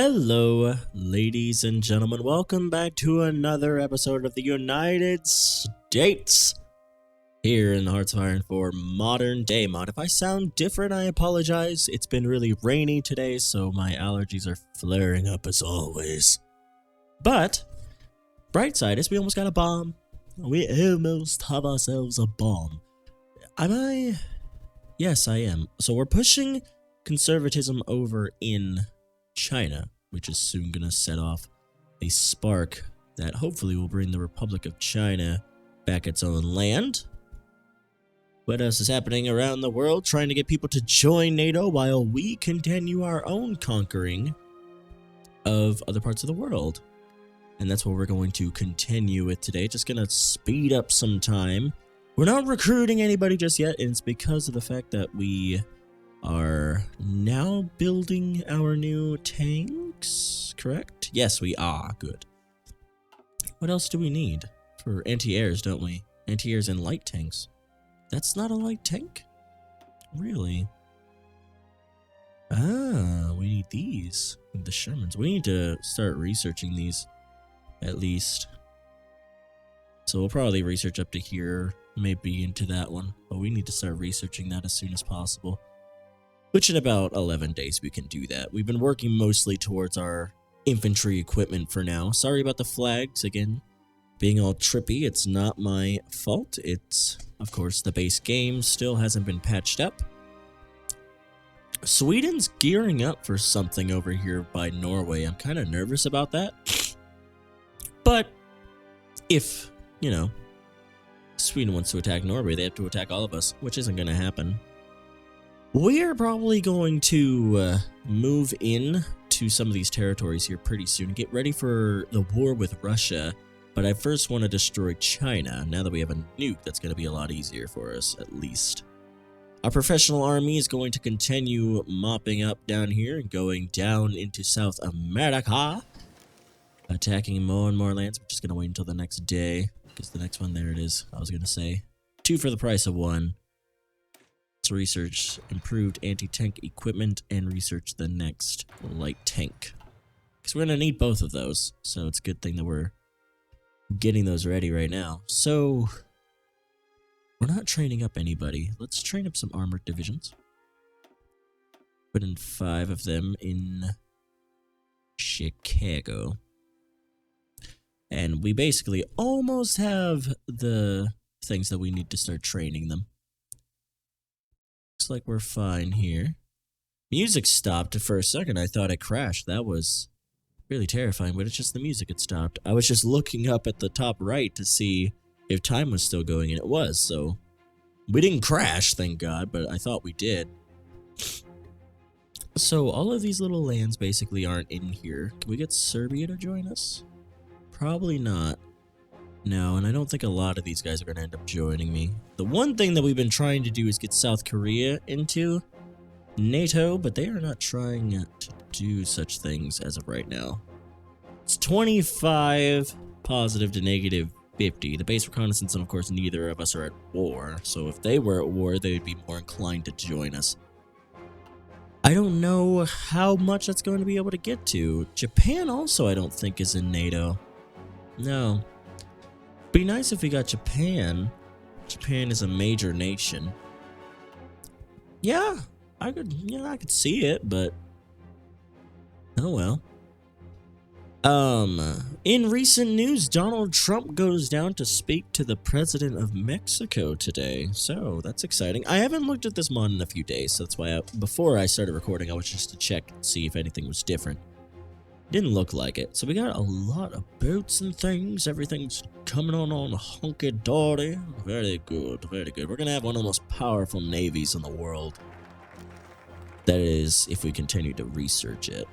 Hello, ladies and gentlemen. Welcome back to another episode of the United States here in the Hearts of Iron for Modern Day Mod. If I sound different, I apologize. It's been really rainy today, so my allergies are flaring up as always. But, bright side is we almost got a bomb. We almost have ourselves a bomb. Am I? Yes, I am. So we're pushing conservatism over in China, which is soon going to set off a spark that hopefully will bring the Republic of China back its own land. What else is happening around the world? Trying to get people to join NATO while we continue our own conquering of other parts of the world. And that's what we're going to continue with today. Just going to speed up some time. We're not recruiting anybody just yet, and it's because of the fact that we are now building our new tanks, correct? Yes, we are. Good. What else do we need? For anti-airs, don't we? Anti-airs and light tanks. That's not a light tank? Really? Ah, we need these. The Shermans. We need to start researching these, at least. So we'll probably research up to here, maybe into that one. But we need to start researching that as soon as possible. Which in about 11 days we can do that. We've been working mostly towards our infantry equipment for now. Sorry about the flags, again, being all trippy. It's not my fault. It's, of course, the base game still hasn't been patched up. Sweden's gearing up for something over here by Norway. I'm kind of nervous about that. But if, Sweden wants to attack Norway, they have to attack all of us, which isn't going to happen. We are probably going to move in to some of these territories here pretty soon. Get ready for the war with Russia, but I first want to destroy China. Now that we have a nuke, that's going to be a lot easier for us, at least. Our professional army is going to continue mopping up down here and going down into South America, attacking more and more lands. We're just going to wait until the next day, because the next one, there it is, I was going to say. 2 for the price of 1. Research improved anti-tank equipment and research the next light tank, because we're going to need both of those, so it's a good thing that we're getting those ready right now. So we're not training up anybody. Let's train up some armored divisions. Put in 5 of them in Chicago, and we basically almost have the things that we need to start training them. Looks like we're fine here. Music stopped for a second. I thought it crashed. That was really terrifying, but it's just the music had stopped. I was just looking up at the top right to see if time was still going, and it was, so we didn't crash, thank God, but I thought we did. So all of these little lands basically aren't in here. Can we get Serbia to join us? Probably not. No, and I don't think a lot of these guys are going to end up joining me. The one thing that we've been trying to do is get South Korea into NATO, but they are not trying to do such things as of right now. It's 25 positive to negative 50. The base reconnaissance, and of course, neither of us are at war. So if they were at war, they would be more inclined to join us. I don't know how much that's going to be able to get to. Japan also, I don't think, is in NATO. No. Be nice if we got Japan. Japan is a major nation. Yeah, I could see it, but oh well. In recent news, Donald Trump goes down to speak to the president of Mexico today. So that's exciting. I haven't looked at this mod in a few days, so that's why before I started recording, I was just to check and see if anything was different. Didn't look like it. So we got a lot of boats and things. Everything's coming on hunky-dory. Very good, very good. We're going to have one of the most powerful navies in the world. That is, if we continue to research it.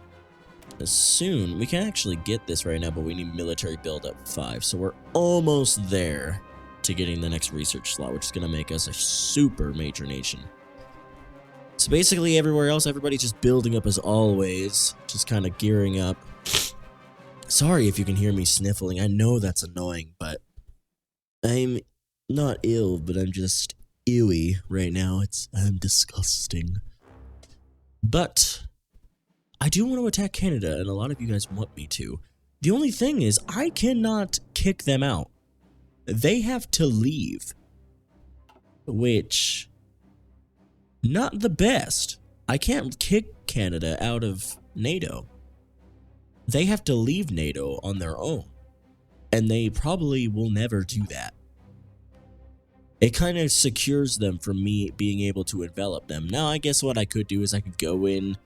Soon, we can actually get this right now, but we need military build-up 5. So we're almost there to getting the next research slot, which is going to make us a super major nation. So basically everywhere else, everybody's just building up as always, just kind of gearing up. Sorry if you can hear me sniffling. I know that's annoying, but I'm not ill, but I'm just ewy right now. I'm disgusting. But I do want to attack Canada, and a lot of you guys want me to. The only thing is, I cannot kick them out. They have to leave. Which, not the best. I can't kick Canada out of NATO. They have to leave NATO on their own. And they probably will never do that. It kind of secures them from me being able to envelop them. Now, I guess what I could do is I could go in,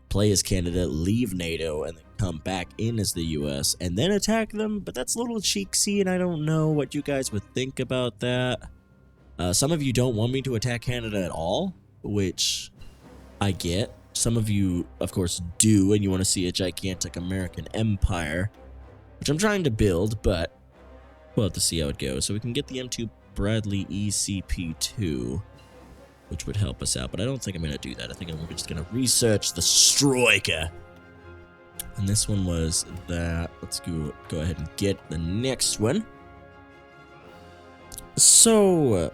play as Canada, leave NATO, and then come back in as the US, and then attack them, but that's a little cheeky, and I don't know what you guys would think about that. Some of you don't want me to attack Canada at all, which I get. Some of you, of course, do, and you want to see a gigantic American empire, which I'm trying to build, but we'll have to see how it goes. So we can get the M2 Bradley ECP2, which would help us out, but I don't think I'm going to do that. I think I'm just going to research the Striker. And this one was that. Let's go ahead and get the next one. So,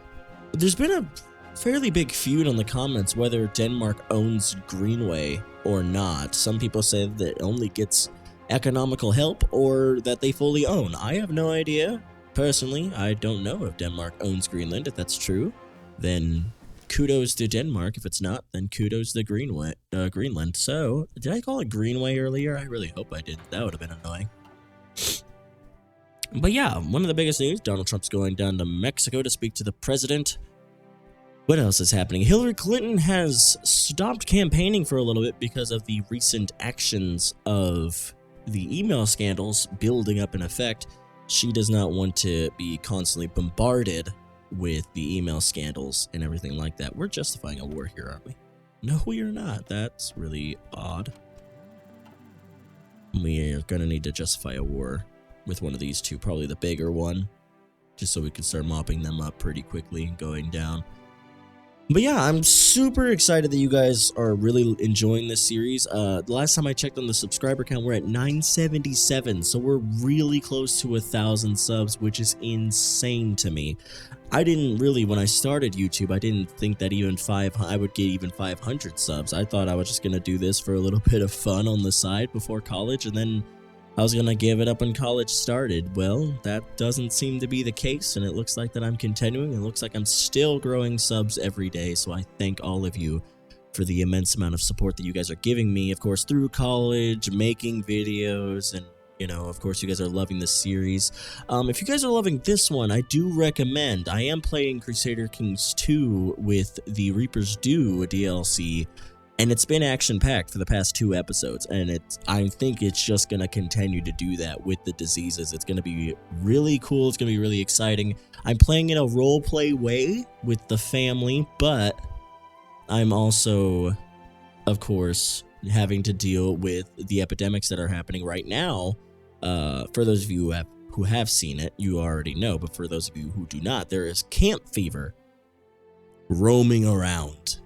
there's been a fairly big feud on the comments whether Denmark owns Greenway or not. Some people say that it only gets economical help or that they fully own. I have no idea. Personally, I don't know if Denmark owns Greenland. If that's true, then kudos to Denmark. If it's not, then kudos to Greenland. So, did I call it Greenway earlier? I really hope I didn't. That would have been annoying. But yeah, one of the biggest news, Donald Trump's going down to Mexico to speak to the president. What else is happening? Hillary Clinton has stopped campaigning for a little bit because of the recent actions of the email scandals building up in effect. She does not want to be constantly bombarded with the email scandals and everything like that. We're justifying a war here, aren't we? No, we are not. That's really odd. We are going to need to justify a war with one of these two, probably the bigger one, just so we can start mopping them up pretty quickly and going down. But yeah, I'm super excited that you guys are really enjoying this series. The last time I checked on the subscriber count, we're at 977, so we're really close to 1,000 subs, which is insane to me. I didn't really, when I started YouTube, I didn't think that I would get even 500 subs. I thought I was just going to do this for a little bit of fun on the side before college, and then I was going to give it up when college started. Well, that doesn't seem to be the case, and it looks like that I'm continuing. It looks like I'm still growing subs every day, so I thank all of you for the immense amount of support that you guys are giving me, of course, through college, making videos, and, you know, of course, you guys are loving this series. If you guys are loving this one, I do recommend, I am playing Crusader Kings 2 with the Reaper's Due DLC, and it's been action-packed for the past 2 episodes, and I think it's just going to continue to do that with the diseases. It's going to be really cool. It's going to be really exciting. I'm playing in a roleplay way with the family, but I'm also, of course, having to deal with the epidemics that are happening right now. For those of you who have seen it, you already know, but for those of you who do not, there is camp fever roaming around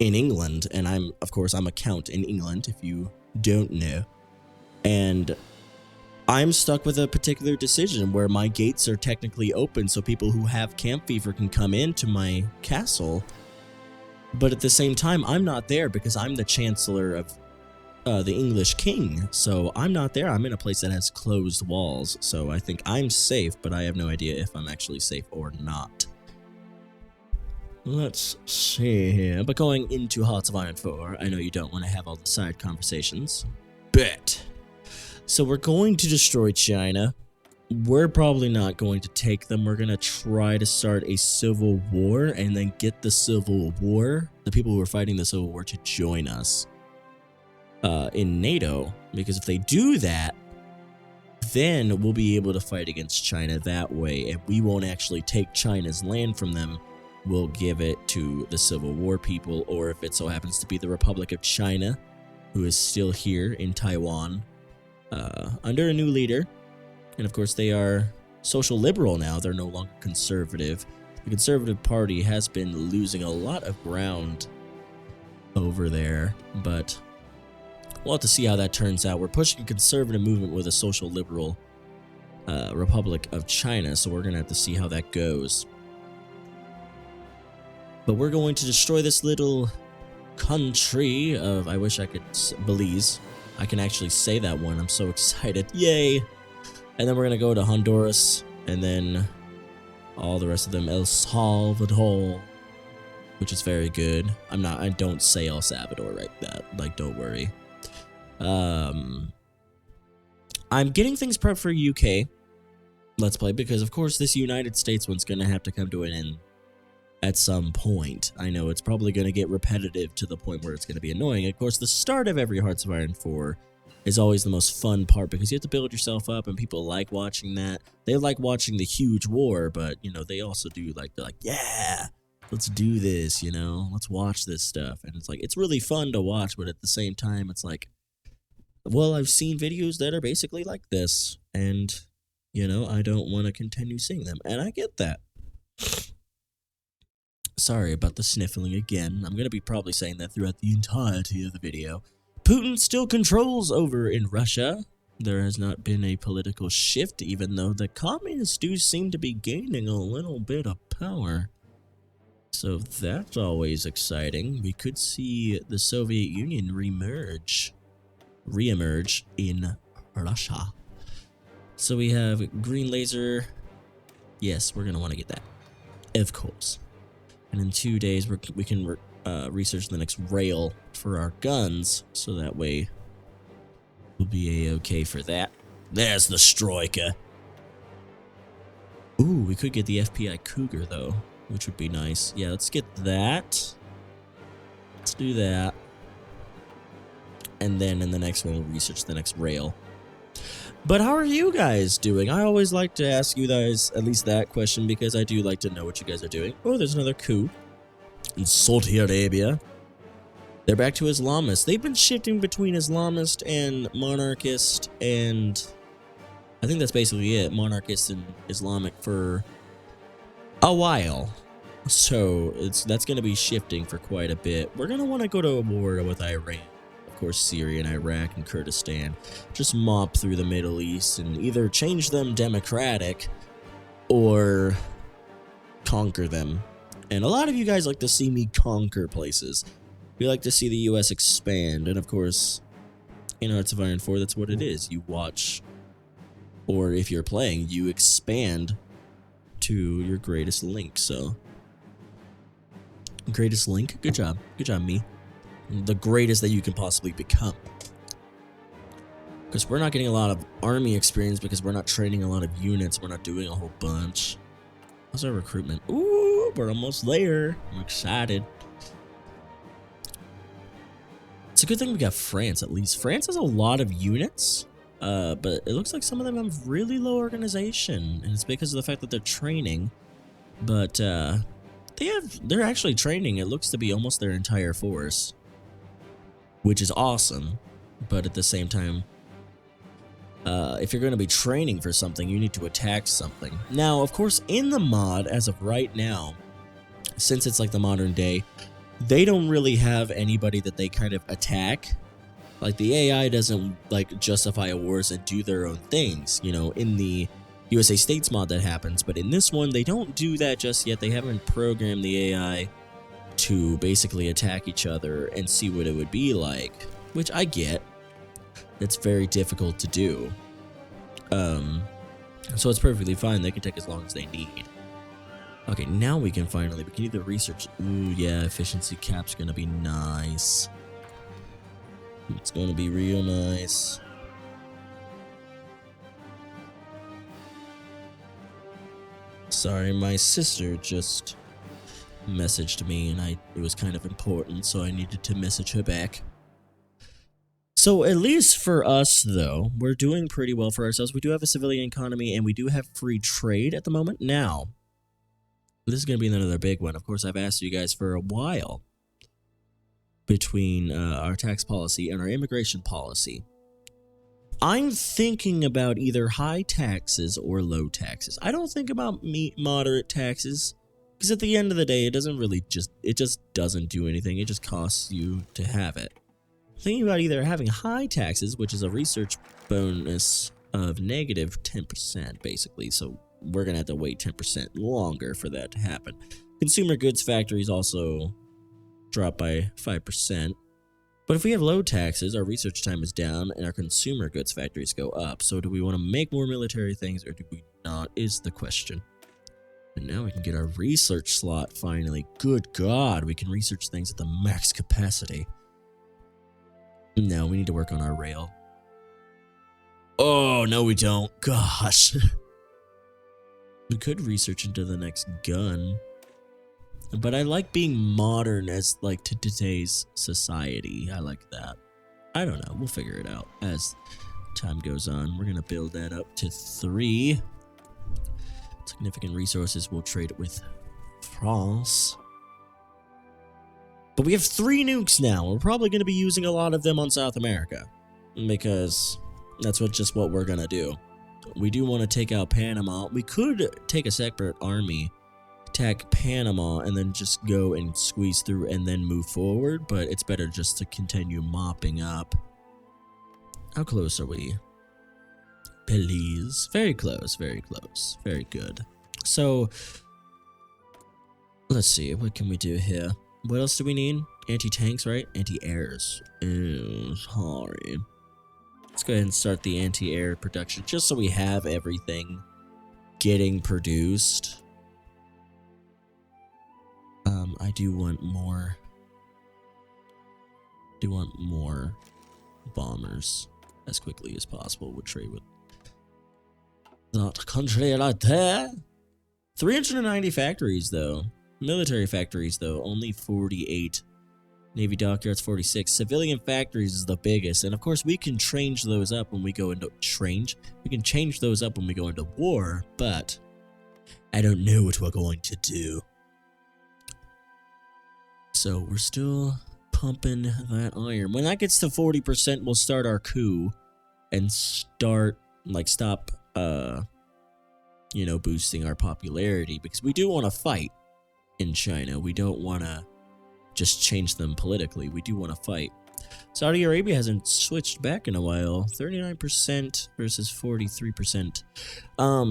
in England, and I'm a count in England, if you don't know, and I'm stuck with a particular decision where my gates are technically open so people who have camp fever can come into my castle, but at the same time, I'm not there because I'm the Chancellor of the English King, so I'm not there. I'm in a place that has closed walls, so I think I'm safe, but I have no idea if I'm actually safe or not. Let's see here. But going into Hearts of Iron 4, I know you don't want to have all the side conversations. Bet. So we're going to destroy China. We're probably not going to take them. We're going to try to start a civil war and then get the civil war, the people who are fighting the civil war, to join us in NATO. Because if they do that, then we'll be able to fight against China that way. And we won't actually take China's land from them. We'll give it to the Civil War people, or if it so happens to be the Republic of China, who is still here in Taiwan, under a new leader. And of course, they are social liberal now. They're no longer conservative. The Conservative Party has been losing a lot of ground over there, but we'll have to see how that turns out. We're pushing a conservative movement with a social liberal Republic of China, so we're going to have to see how that goes. But we're going to destroy this little country of, I wish I could, Belize. I can actually say that one. I'm so excited. Yay! And then we're gonna go to Honduras, and then all the rest of them. El Salvador, which is very good. I don't say El Salvador like, don't worry. I'm getting things prepped for UK Let's Play, because of course this United States one's gonna have to come to an end at some point. I know it's probably gonna get repetitive to the point where it's gonna be annoying. Of course, the start of every Hearts of Iron 4 is always the most fun part, because you have to build yourself up, and people like watching that. They like watching the huge war, but, you know, they also do like, they're like, yeah, let's do this, you know, let's watch this stuff. And it's like, it's really fun to watch, but at the same time, it's like, well, I've seen videos that are basically like this, and, you know, I don't want to continue seeing them, and I get that. Sorry about the sniffling again. I'm going to be probably saying that throughout the entirety of the video. Putin still controls over in Russia. There has not been a political shift, even though the communists do seem to be gaining a little bit of power. So that's always exciting. We could see the Soviet Union reemerge in Russia. So we have green laser. Yes, we're going to want to get that. Of course. And in 2 days, we can research the next rail for our guns, so that way we'll be a-okay for that. There's the Stroika. Ooh, we could get the FPI Cougar, though, which would be nice. Yeah, let's get that. Let's do that. And then in the next one, we'll research the next rail. But how are you guys doing? I always like to ask you guys at least that question, because I do like to know what you guys are doing. Oh, there's another coup in Saudi Arabia. They're back to Islamist. They've been shifting between Islamist and monarchist, and I think that's basically it. Monarchist and Islamic for a while. So that's going to be shifting for quite a bit. We're going to want to go to a war with Iran. Of course, Syria and Iraq and Kurdistan. Just mop through the Middle East and either change them democratic or conquer them. And a lot of you guys like to see me conquer places. We like to see the US expand. And of course, in Hearts of Iron 4, that's what it is. You watch, or if you're playing, you expand to your greatest link. So, greatest link? Good job. Good job, me. The greatest that you can possibly become. Because we're not getting a lot of army experience, because we're not training a lot of units. We're not doing a whole bunch. How's our recruitment? Ooh, we're almost there. I'm excited. It's a good thing we got France, at least. France has a lot of units, but it looks like some of them have really low organization, and it's because of the fact that they're training. But they're actually training. It looks to be almost their entire force, which is awesome. But at the same time, if you're going to be training for something, you need to attack something. Now, of course, in the mod, as of right now, since it's like the modern day, they don't really have anybody that they kind of attack. Like, the AI doesn't, like, justify wars and do their own things. You know, in the USA States mod that happens. But in this one, they don't do that just yet. They haven't programmed the AI to basically attack each other and see what it would be like. Which I get. It's very difficult to do. So it's perfectly fine. They can take as long as they need. Okay, now we can either research. Ooh, yeah, efficiency cap's gonna be nice. It's gonna be real nice. Sorry, my sister just messaged me, and it was kind of important, so I needed to message her back. So at least for us, though, we're doing pretty well for ourselves. We do have a civilian economy, and we do have free trade at the moment. Now, this is going to be another big one. Of course, I've asked you guys for a while between our tax policy and our immigration policy. I'm thinking about either high taxes or low taxes. I don't think about moderate taxes, because at the end of the day, it just doesn't do anything. It just costs you to have it. Thinking about either having high taxes, which is a research bonus of negative 10%, basically. So we're going to have to wait 10% longer for that to happen. Consumer goods factories also drop by 5%. But if we have low taxes, our research time is down, and our consumer goods factories go up. So do we want to make more military things, or do we not, is the question. And now we can get our research slot finally. Good God, we can research things at the max capacity. No, we need to work on our rail. Oh, no we don't. Gosh. We could research into the next gun. But I like being modern as, like, to today's society. I like that. I don't know. We'll figure it out as time goes on. We're going to build that up to 3. Significant resources we'll trade it with France. But we have 3 nukes now. We're probably going to be using a lot of them on South America. Because that's what we're going to do. We do want to take out Panama. We could take a separate army, attack Panama, and then just go and squeeze through and then move forward. But it's better just to continue mopping up. How close are we? Please. Very close, very close. Very good. So, let's see. What can we do here? What else do we need? Anti-tanks, right? Anti-airs. Sorry. Let's go ahead and start the anti-air production, just so we have everything getting produced. I do want more bombers as quickly as possible. We'll trade with that country right there. 390 factories, though. Military factories, though. Only 48. Navy dockyards, 46. Civilian factories is the biggest. And, of course, we can change those up when we go into... We can change those up when we go into war, but I don't know what we're going to do. So, we're still pumping that iron. When that gets to 40%, we'll start our coup and start, like, stop... boosting our popularity, because we do want to fight in China. We don't want to just change them politically. We do want to fight. Saudi Arabia hasn't switched back in a while. 39% versus 43%.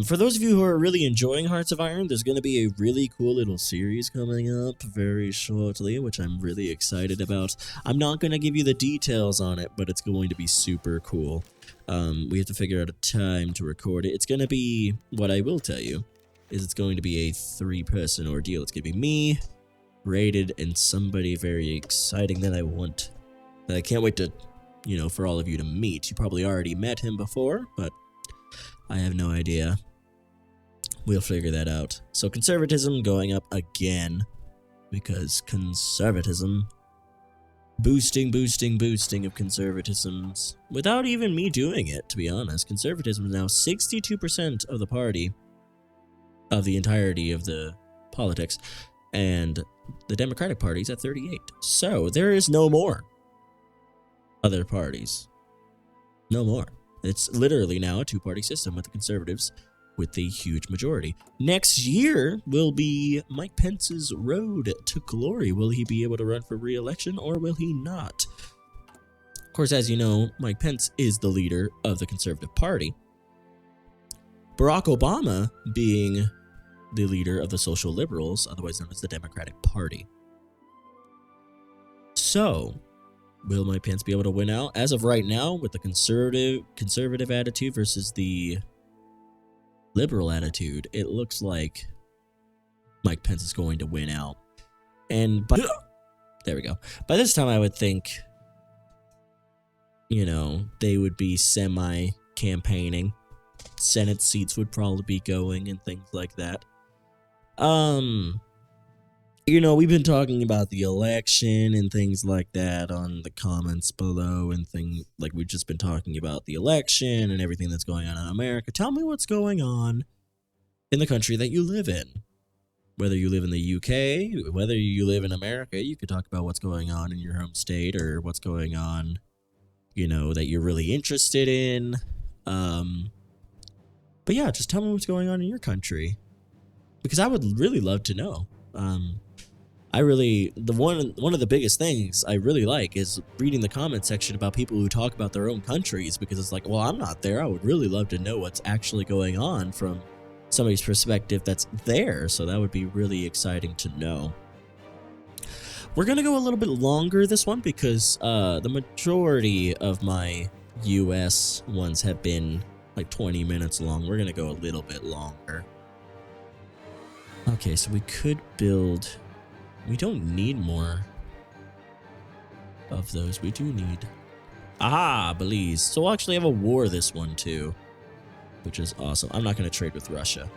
For those of you who are really enjoying Hearts of Iron, there's going to be a really cool little series coming up very shortly, which I'm really excited about. I'm not going to give you the details on it, but it's going to be super cool. We have to figure out a time to record it. It's going to be, what I will tell you, is it's going to be a 3-person ordeal. It's going to be me, Rated, and somebody very exciting that I can't wait to, for all of you to meet. You probably already met him before, but I have no idea. We'll figure that out. So conservatism going up again, because conservatism... Boosting of conservatisms without even me doing it, to be honest. Conservatism is now 62% of the party, of the entirety of the politics, and the Democratic Party's at 38. So there is no more other parties. No more. It's literally now a 2-party system with the conservatives with the huge majority. Next year will be Mike Pence's road to glory. Will he be able to run for re-election, or will he not? Of course, as you know, Mike Pence is the leader of the Conservative Party. Barack Obama being the leader of the Social Liberals, otherwise known as the Democratic Party. So, will Mike Pence be able to win out? As of right now, with the conservative attitude versus the liberal attitude, it looks like Mike Pence is going to win out. And there we go. By this time, I would think, they would be semi-campaigning. Senate seats would probably be going and things like that. We've been talking about the election and things like that on the comments below, and things like we've just been talking about the election and everything that's going on in America. Tell me what's going on in the country that you live in. Whether you live in the UK, whether you live in America, you could talk about what's going on in your home state, or what's going on, that you're really interested in. But yeah, just tell me what's going on in your country, because I would really love to know. One of the biggest things I really like is reading the comment section about people who talk about their own countries, because it's like, well, I'm not there. I would really love to know what's actually going on from somebody's perspective that's there. So that would be really exciting to know. We're gonna go a little bit longer this one because the majority of my US ones have been like 20 minutes long. We're gonna go a little bit longer. Okay, so we could build... We don't need more of those. We do need... Aha, Belize. So we'll actually have a war this one too, which is awesome. I'm not gonna trade with Russia.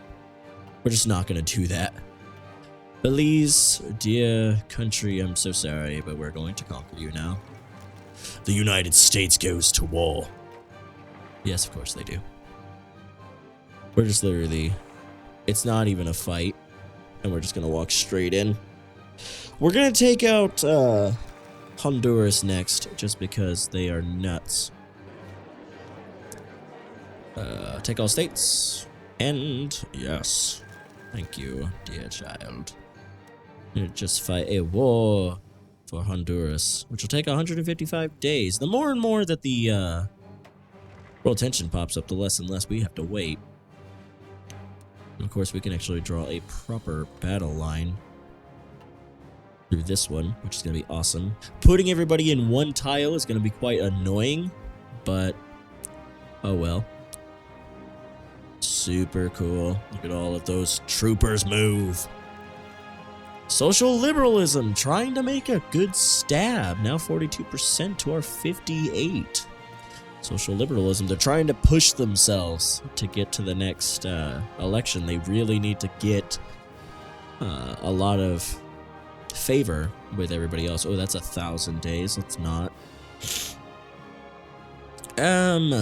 We're just not gonna do that. Belize, dear country, I'm so sorry, but we're going to conquer you now. The United States goes to war. Yes, of course they do. We're just literally... It's not even a fight, and we're just going to walk straight in. We're going to take out Honduras next, just because they are nuts. Take all states. And yes. Thank you, dear child. Just fight a war for Honduras, which will take 155 days. The more and more that the world tension pops up, the less and less we have to wait. And of course, we can actually draw a proper battle line through this one, which is going to be awesome. Putting everybody in one tile is going to be quite annoying, but oh well. Super cool. Look at all of those troopers move. Social liberalism trying to make a good stab. Now 42% to our 58. Social liberalism, they're trying to push themselves to get to the next election. They really need to get a lot of favor with everybody else. Oh, that's 1,000 days. Let's not.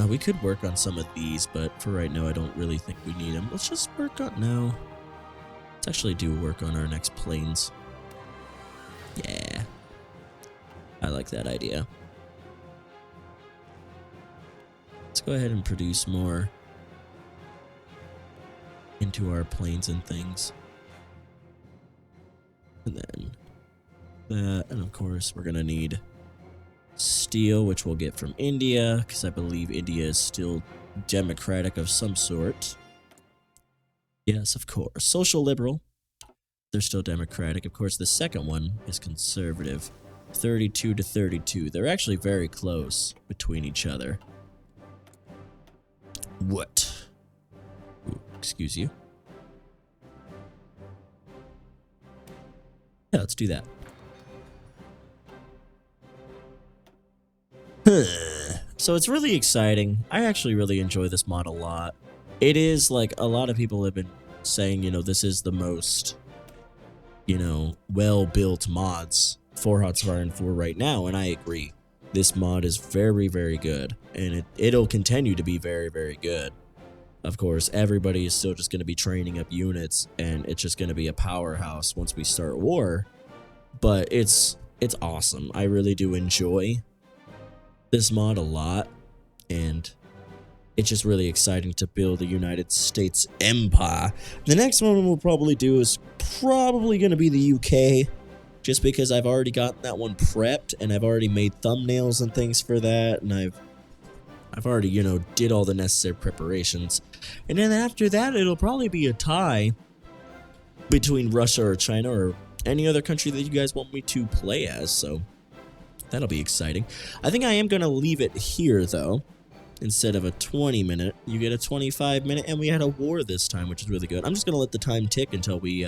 We could work on some of these, but for right now, I don't really think we need them. Let's just work on... No. Let's actually do work on our next planes. Yeah. I like that idea. Let's go ahead and produce more into our planes and things. And then that, and of course, we're going to need steel, which we'll get from India, because I believe India is still democratic of some sort. Yes, of course. Social liberal. They're still democratic. Of course, the second one is conservative. 32 to 32. They're actually very close between each other. What? Ooh, excuse you. Yeah, let's do that. So it's really exciting. I actually really enjoy this mod a lot. It is like a lot of people have been saying, you know, this is the most, you know, well-built mods for Hearts of Iron 4 right now, and I agree. This mod is very, very good, and it'll continue to be very, very good. Of course, everybody is still just going to be training up units, and it's just going to be a powerhouse once we start war. But it's awesome. I really do enjoy this mod a lot, and it's just really exciting to build a United States empire. The next one we'll probably do is probably going to be the UK, just because I've already gotten that one prepped, and I've already made thumbnails and things for that, and I've already, you know, did all the necessary preparations. And then after that, it'll probably be a tie between Russia or China or any other country that you guys want me to play as, so that'll be exciting. I think I am going to leave it here, though. Instead of a 20-minute, you get a 25-minute, and we had a war this time, which is really good. I'm just going to let the time tick until we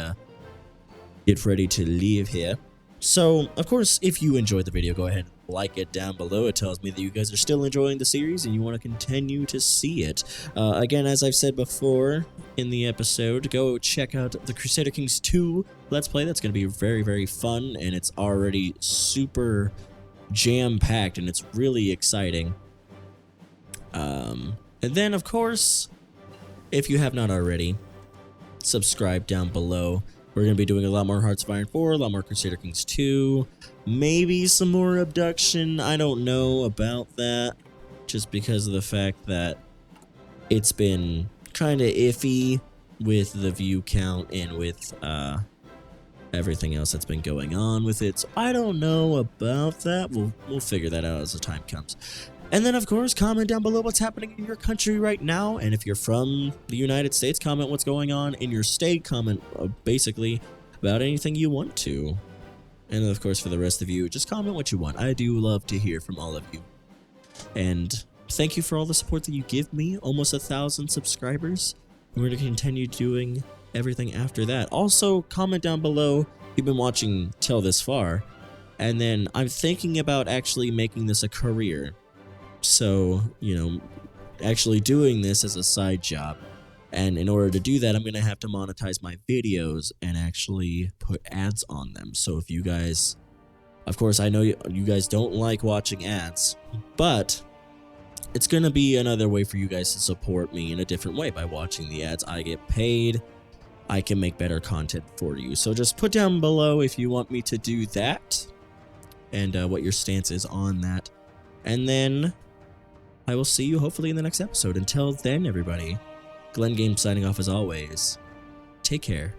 get ready to leave here. So, of course, if you enjoyed the video, go ahead and like it down below. It tells me that you guys are still enjoying the series and you want to continue to see it. Again, as I've said before in the episode, go check out the Crusader Kings 2 Let's Play. That's going to be very, very fun, and it's already super jam-packed, and it's really exciting. And then, of course, if you have not already, subscribe down below. We're going to be doing a lot more Hearts of Iron 4, a lot more Crusader Kings 2, maybe some more Abduction. I don't know about that, just because of the fact that it's been kind of iffy with the view count and with everything else that's been going on with it. So I don't know about that. We'll figure that out as the time comes. And then, of course, comment down below what's happening in your country right now. And if you're from the United States, comment what's going on in your state. Comment basically about anything you want to. And of course, for the rest of you, just comment what you want. I do love to hear from all of you. And thank you for all the support that you give me. Almost 1,000 subscribers. We're going to continue doing everything after that. Also, comment down below if you've been watching till this far. And then I'm thinking about actually making this a career. So, you know, actually doing this as a side job. And in order to do that, I'm going to have to monetize my videos and actually put ads on them. So if you guys, of course, I know you guys don't like watching ads, but it's going to be another way for you guys to support me in a different way by watching the ads. I get paid. I can make better content for you. So just put down below if you want me to do that and what your stance is on that. And then I will see you hopefully in the next episode. Until then, everybody. Glenn Games signing off as always. Take care.